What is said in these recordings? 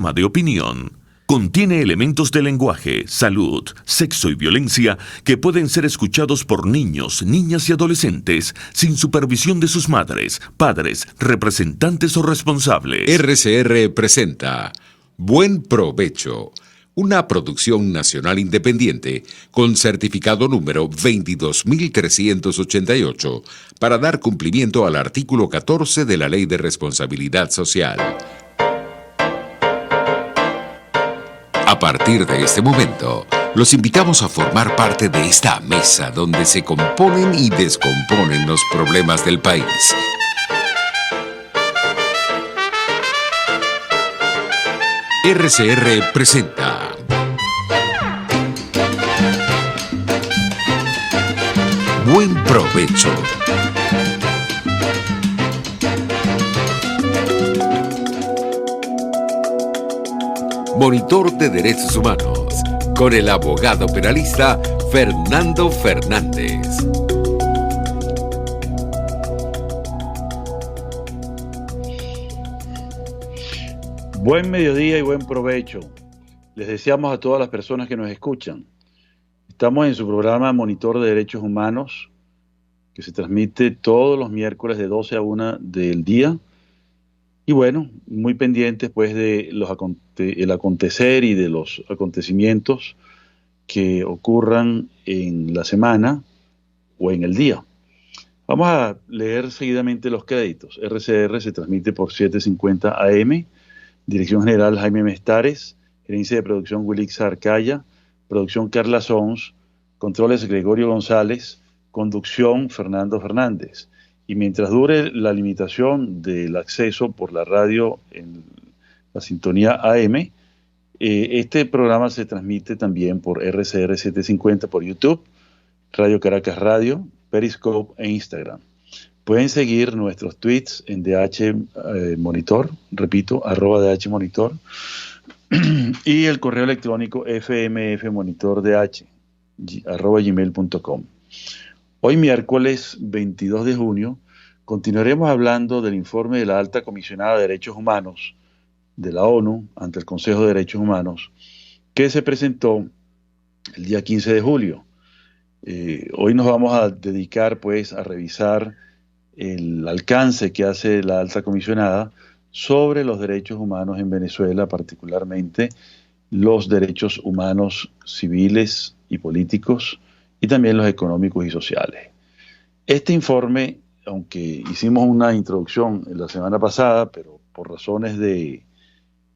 De opinión. Contiene elementos de lenguaje, salud, sexo y violencia que pueden ser escuchados por niños, niñas y adolescentes sin supervisión de sus madres, padres, representantes o responsables. RCR presenta Buen Provecho, una producción nacional independiente con certificado número 22388 para dar cumplimiento al artículo 14 de la Ley de Responsabilidad Social. A partir de este momento, los invitamos a formar parte de esta mesa donde se componen y descomponen los problemas del país. RCR presenta Buen Provecho. Monitor de Derechos Humanos, con el abogado penalista Fernando Fernández. Buen mediodía y buen provecho. Les deseamos a todas las personas que nos escuchan. Estamos en su programa Monitor de Derechos Humanos, que se transmite todos los miércoles de 12 a 1 del día. Y bueno, muy pendientes pues de el acontecer y de los acontecimientos que ocurran en la semana o en el día. Vamos a leer seguidamente los créditos. RCR se transmite por 750 AM, Dirección General Jaime Mestares, Gerencia de Producción Wilix Arcaya, Producción Carla Sons, Controles Gregorio González, Conducción Fernando Fernández. Y mientras dure la limitación del acceso por la radio en la sintonía AM, este programa se transmite también por RCR 750 por YouTube, Radio Caracas Radio, Periscope e Instagram. Pueden seguir nuestros tweets en DH Monitor, repito, @DH y el correo electrónico fmfmonitordh@gmail.com. Hoy miércoles 22 de junio continuaremos hablando del informe de la Alta Comisionada de Derechos Humanos de la ONU ante el Consejo de Derechos Humanos que se presentó el día 15 de julio. Hoy nos vamos a dedicar pues a revisar el alcance que hace la Alta Comisionada sobre los derechos humanos en Venezuela, particularmente los derechos humanos civiles y políticos, y también los económicos y sociales. Este informe, aunque hicimos una introducción la semana pasada, pero por razones de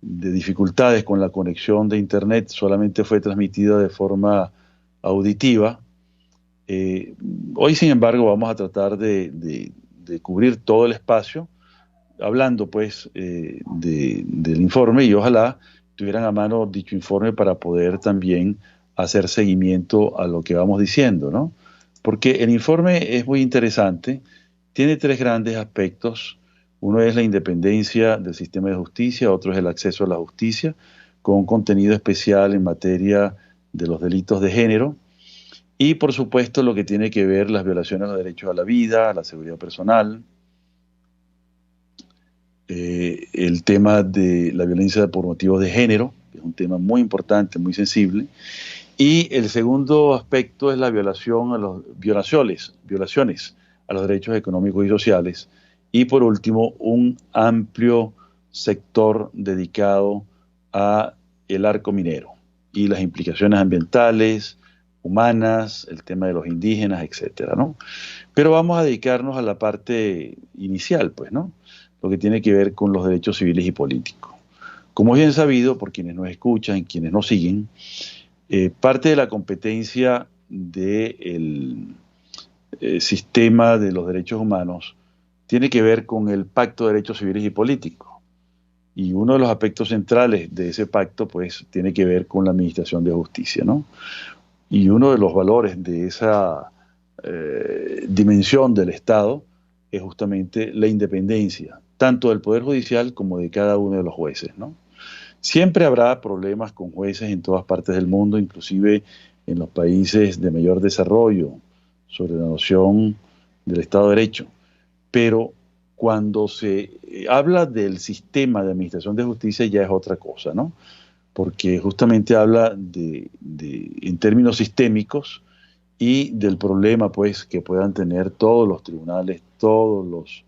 dificultades con la conexión de internet, solamente fue transmitida de forma auditiva. Hoy, sin embargo, vamos a tratar de cubrir todo el espacio, hablando pues del informe, y ojalá tuvieran a mano dicho informe para poder también hacer seguimiento a lo que vamos diciendo, ¿no? Porque el informe es muy interesante, tiene tres grandes aspectos. Uno es la independencia del sistema de justicia, otro es el acceso a la justicia, con un contenido especial en materia de los delitos de género, y por supuesto lo que tiene que ver las violaciones a los derechos a la vida, a la seguridad personal, el tema de la violencia por motivos de género, que es un tema muy importante, muy sensible. Y el segundo aspecto es la violaciones a los derechos económicos y sociales. Y por último, un amplio sector dedicado a el arco minero y las implicaciones ambientales, humanas, el tema de los indígenas, etcétera, ¿no? Pero vamos a dedicarnos a la parte inicial, pues, ¿no? Lo que tiene que ver con los derechos civiles y políticos. Como es bien sabido por quienes nos escuchan, quienes nos siguen, parte de la competencia del sistema de los derechos humanos tiene que ver con el Pacto de Derechos Civiles y Políticos. Y uno de los aspectos centrales de ese pacto, pues, tiene que ver con la administración de justicia, ¿no? Y uno de los valores de esa dimensión del Estado es justamente la independencia, tanto del Poder Judicial como de cada uno de los jueces, ¿no? Siempre habrá problemas con jueces en todas partes del mundo, inclusive en los países de mayor desarrollo, sobre la noción del Estado de Derecho. Pero cuando se habla del sistema de administración de justicia ya es otra cosa, ¿no? Porque justamente habla en términos sistémicos y del problema, pues, que puedan tener todos los tribunales, todos los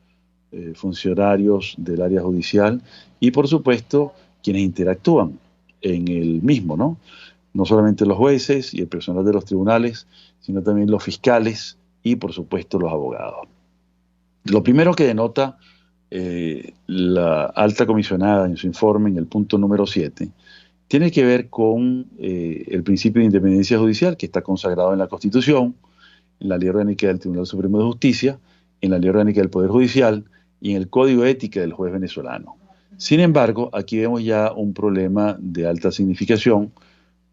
funcionarios del área judicial y, por supuesto, quienes interactúan en el mismo, ¿no? No solamente los jueces y el personal de los tribunales, sino también los fiscales y, por supuesto, los abogados. Lo primero que denota la alta comisionada en su informe, en el punto número 7, tiene que ver con el principio de independencia judicial que está consagrado en la Constitución, en la Ley Orgánica del Tribunal Supremo de Justicia, en la Ley Orgánica del Poder Judicial y en el Código de Ética del Juez venezolano. Sin embargo, aquí vemos ya un problema de alta significación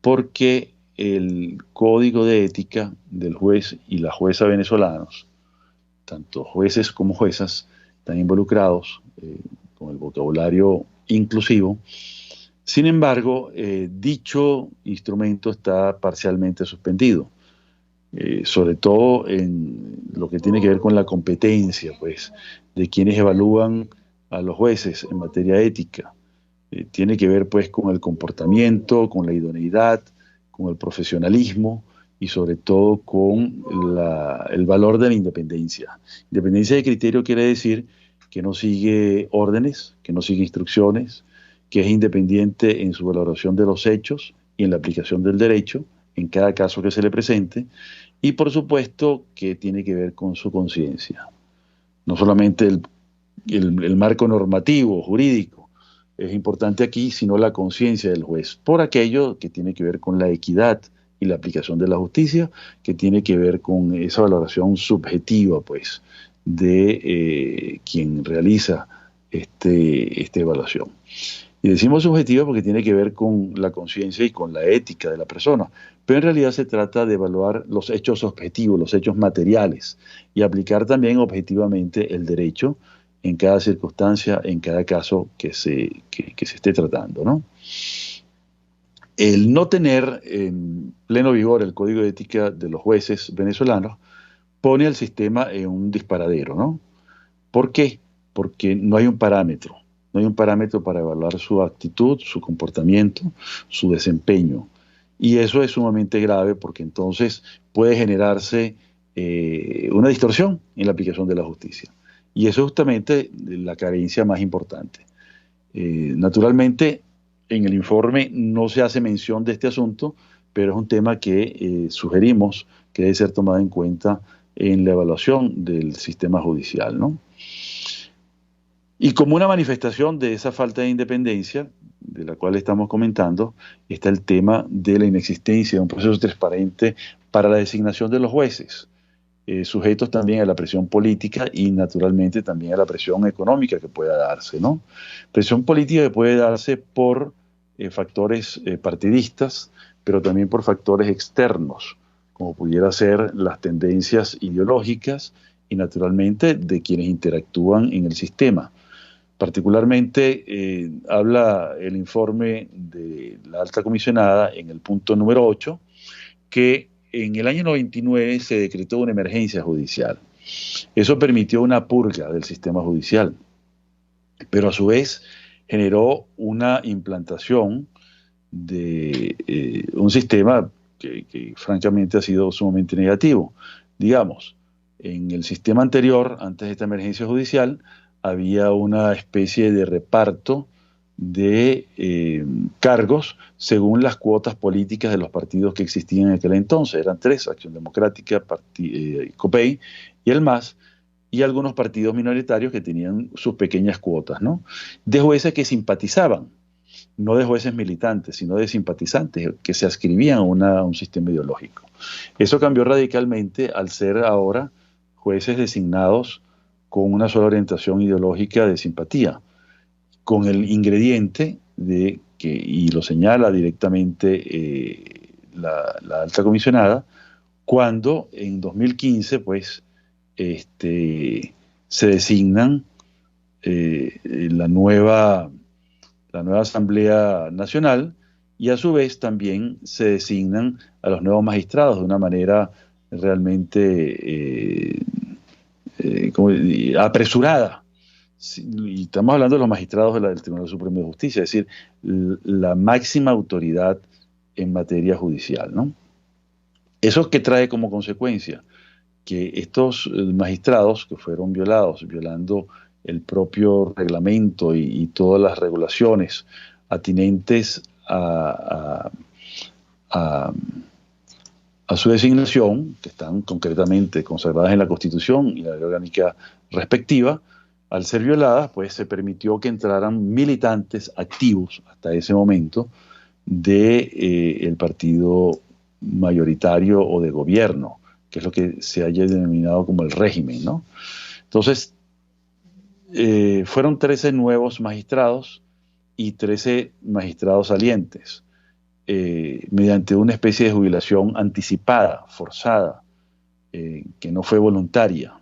porque el Código de Ética del juez y la jueza venezolanos, tanto jueces como juezas, están involucrados con el vocabulario inclusivo. Sin embargo, dicho instrumento está parcialmente suspendido, sobre todo en lo que tiene que ver con la competencia, pues, de quienes evalúan a los jueces en materia ética. Tiene que ver, pues, con el comportamiento, con la idoneidad, con el profesionalismo y sobre todo con el valor de la independencia. Independencia de criterio quiere decir que no sigue órdenes, que no sigue instrucciones, que es independiente en su valoración de los hechos y en la aplicación del derecho en cada caso que se le presente, y por supuesto que tiene que ver con su conciencia. No solamente el marco normativo, jurídico, es importante aquí, sino la conciencia del juez, por aquello que tiene que ver con la equidad y la aplicación de la justicia, que tiene que ver con esa valoración subjetiva, pues, de quien realiza esta evaluación. Y decimos subjetiva porque tiene que ver con la conciencia y con la ética de la persona, pero en realidad se trata de evaluar los hechos objetivos, los hechos materiales, y aplicar también objetivamente el derecho en cada circunstancia, en cada caso que se esté tratando, ¿no? El no tener en pleno vigor el Código de Ética de los jueces venezolanos pone al sistema en un disparadero, ¿no? ¿Por qué? Porque no hay un parámetro. No hay un parámetro para evaluar su actitud, su comportamiento, su desempeño. Y eso es sumamente grave porque entonces puede generarse una distorsión en la aplicación de la justicia. Y eso es justamente la carencia más importante. Naturalmente, en el informe no se hace mención de este asunto, pero es un tema que sugerimos que debe ser tomado en cuenta en la evaluación del sistema judicial, ¿no? Y como una manifestación de esa falta de independencia, de la cual estamos comentando, está el tema de la inexistencia de un proceso transparente para la designación de los jueces, sujetos también a la presión política y naturalmente también a la presión económica que pueda darse, ¿no? Presión política que puede darse por factores partidistas, pero también por factores externos, como pudiera ser las tendencias ideológicas y naturalmente de quienes interactúan en el sistema. Particularmente habla el informe de la alta comisionada en el punto número 8 que en el año 99 se decretó una emergencia judicial. Eso permitió una purga del sistema judicial, pero a su vez generó una implantación de un sistema que francamente ha sido sumamente negativo. Digamos, en el sistema anterior, antes de esta emergencia judicial, había una especie de reparto de cargos según las cuotas políticas de los partidos que existían en aquel entonces. Eran 3, Acción Democrática, COPEI y el MAS, y algunos partidos minoritarios que tenían sus pequeñas cuotas, ¿no? De jueces que simpatizaban, no de jueces militantes, sino de simpatizantes que se adscribían a un sistema ideológico. Eso cambió radicalmente al ser ahora jueces designados con una sola orientación ideológica de simpatía, con el ingrediente de que, y lo señala directamente la alta comisionada, cuando en 2015 pues se designan la nueva Asamblea Nacional y a su vez también se designan a los nuevos magistrados de una manera realmente apresurada, y estamos hablando de los magistrados del Tribunal Supremo de Justicia, es decir, la máxima autoridad en materia judicial, ¿no? ¿Eso qué trae como consecuencia? Que estos magistrados que fueron violando el propio reglamento y todas las regulaciones atinentes a su designación, que están concretamente conservadas en la Constitución y la ley orgánica respectiva, al ser violadas, pues se permitió que entraran militantes activos hasta ese momento del partido mayoritario o de gobierno, que es lo que se haya denominado como el régimen, ¿no? Entonces, fueron 13 nuevos magistrados y 13 magistrados salientes, mediante una especie de jubilación anticipada, forzada, que no fue voluntaria.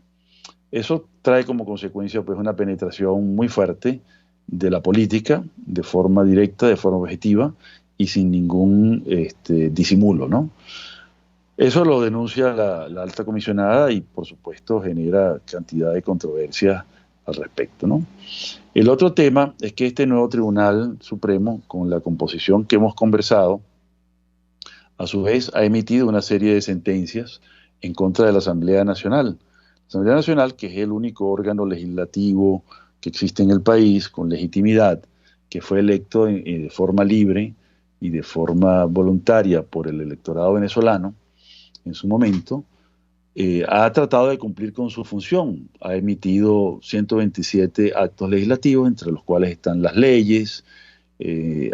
Eso trae como consecuencia pues una penetración muy fuerte de la política, de forma directa, de forma objetiva y sin ningún disimulo, ¿no? Eso lo denuncia la alta comisionada y por supuesto genera cantidad de controversias al respecto, ¿no? El otro tema es que este nuevo Tribunal Supremo, con la composición que hemos conversado, a su vez ha emitido una serie de sentencias en contra de la Asamblea Nacional. La Asamblea Nacional, que es el único órgano legislativo que existe en el país con legitimidad, que fue electo de forma libre y de forma voluntaria por el electorado venezolano en su momento, ha tratado de cumplir con su función. Ha emitido 127 actos legislativos, entre los cuales están las leyes,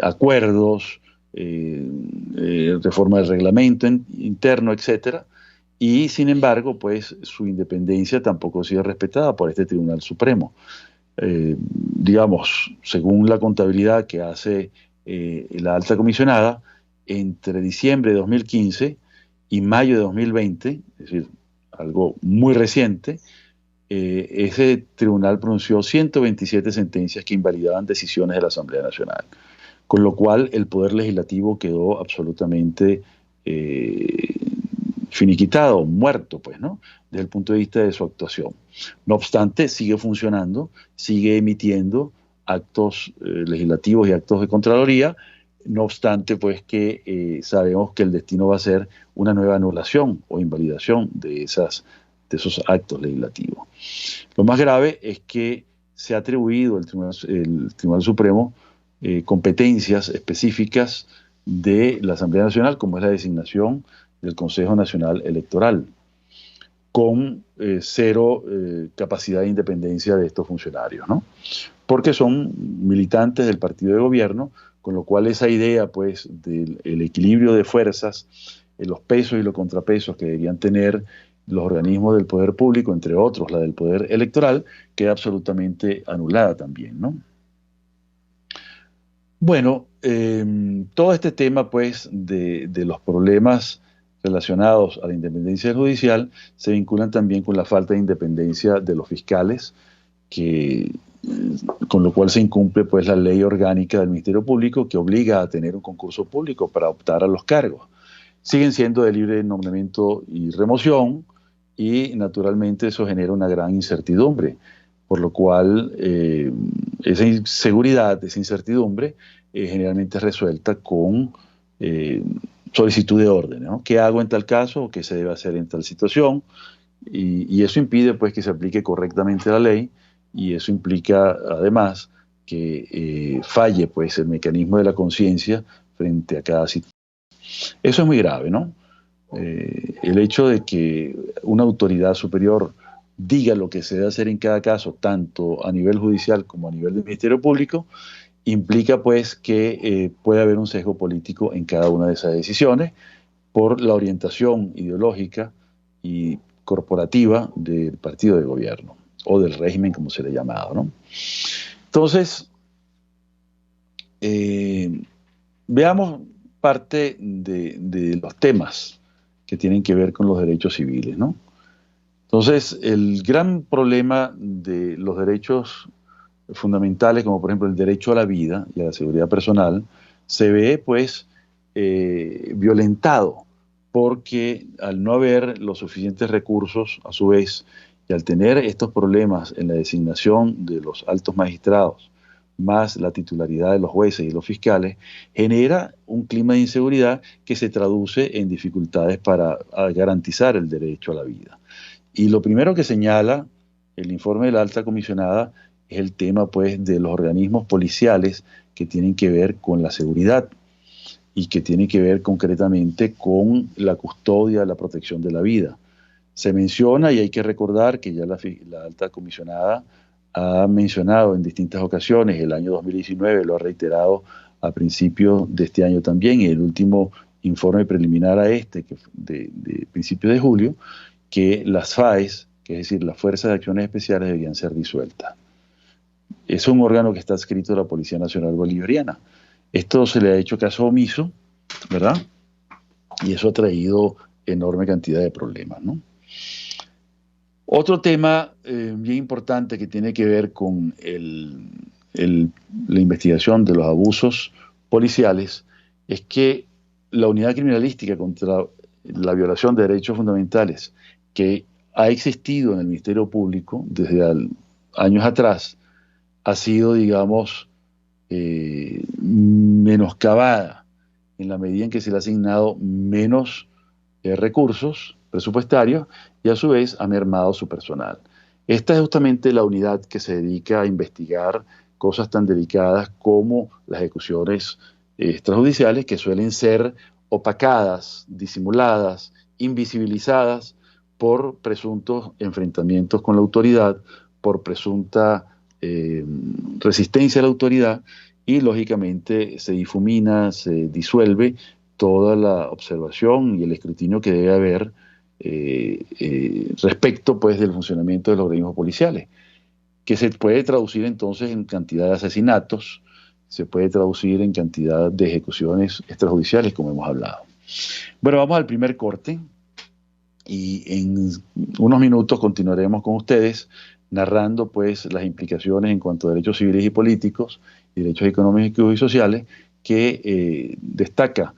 acuerdos, reforma del reglamento interno, etcétera. Y sin embargo, pues su independencia tampoco ha sido respetada por este Tribunal Supremo. Digamos, según la contabilidad que hace la alta comisionada, entre diciembre de 2015 y mayo de 2020, es decir, algo muy reciente, ese tribunal pronunció 127 sentencias que invalidaban decisiones de la Asamblea Nacional, con lo cual el Poder Legislativo quedó absolutamente finiquitado, muerto, pues, ¿no? Desde el punto de vista de su actuación. No obstante, sigue funcionando, sigue emitiendo actos legislativos y actos de Contraloría. No obstante, pues que sabemos que el destino va a ser una nueva anulación o invalidación de esos actos legislativos. Lo más grave es que se ha atribuido el Tribunal Supremo competencias específicas de la Asamblea Nacional, como es la designación del Consejo Nacional Electoral, con cero capacidad de independencia de estos funcionarios, ¿no? Porque son militantes del partido de gobierno, con lo cual esa idea, pues, del equilibrio de fuerzas, los pesos y los contrapesos que deberían tener los organismos del poder público, entre otros la del poder electoral, queda absolutamente anulada también, ¿no? Bueno, todo este tema, pues, de los problemas relacionados a la independencia judicial se vinculan también con la falta de independencia de los fiscales, con lo cual se incumple pues la ley orgánica del Ministerio Público, que obliga a tener un concurso público para optar a los cargos. Siguen siendo de libre nombramiento y remoción, y naturalmente eso genera una gran incertidumbre, por lo cual esa inseguridad, esa incertidumbre, generalmente es resuelta con solicitud de orden, ¿no? ¿Qué hago en tal caso o qué se debe hacer en tal situación? Y eso impide pues que se aplique correctamente la ley, y eso implica además que falle pues el mecanismo de la conciencia frente a cada situación. Eso es muy grave, ¿no? El hecho de que una autoridad superior diga lo que se debe hacer en cada caso, tanto a nivel judicial como a nivel del Ministerio Público, implica pues que puede haber un sesgo político en cada una de esas decisiones por la orientación ideológica y corporativa del partido de gobierno o del régimen, como se le ha llamado, ¿no? Entonces, veamos parte de los temas que tienen que ver con los derechos civiles, ¿no? Entonces, el gran problema de los derechos fundamentales, como por ejemplo el derecho a la vida y a la seguridad personal, se ve pues violentado, porque al no haber los suficientes recursos, a su vez, Y al tener estos problemas en la designación de los altos magistrados, más la titularidad de los jueces y los fiscales, genera un clima de inseguridad que se traduce en dificultades para garantizar el derecho a la vida. Y lo primero que señala el informe de la alta comisionada es el tema, pues, de los organismos policiales que tienen que ver con la seguridad y que tienen que ver concretamente con la custodia, la protección de la vida. Se menciona, y hay que recordar que ya la alta comisionada ha mencionado en distintas ocasiones, el año 2019 lo ha reiterado a principios de este año también, en el último informe preliminar a este, que de principios de julio, que las FAES, que es decir, las Fuerzas de Acciones Especiales, debían ser disueltas. Es un órgano que está adscrito a la Policía Nacional Bolivariana. Esto se le ha hecho caso omiso, ¿verdad? Y eso ha traído enorme cantidad de problemas, ¿no? Otro tema bien importante que tiene que ver con la investigación de los abusos policiales es que la unidad criminalística contra la violación de derechos fundamentales que ha existido en el Ministerio Público desde años atrás ha sido, digamos, menoscabada en la medida en que se le ha asignado menos recursos presupuestarios y a su vez ha mermado su personal. Esta es justamente la unidad que se dedica a investigar cosas tan delicadas como las ejecuciones extrajudiciales, que suelen ser opacadas, disimuladas, invisibilizadas por presuntos enfrentamientos con la autoridad, por presunta resistencia a la autoridad, y lógicamente se difumina, se disuelve toda la observación y el escrutinio que debe haber respecto, pues, del funcionamiento de los organismos policiales, que se puede traducir entonces en cantidad de asesinatos, se puede traducir en cantidad de ejecuciones extrajudiciales, como hemos hablado. Bueno, vamos al primer corte y en unos minutos continuaremos con ustedes narrando, pues, las implicaciones en cuanto a derechos civiles y políticos y derechos económicos y sociales que destaca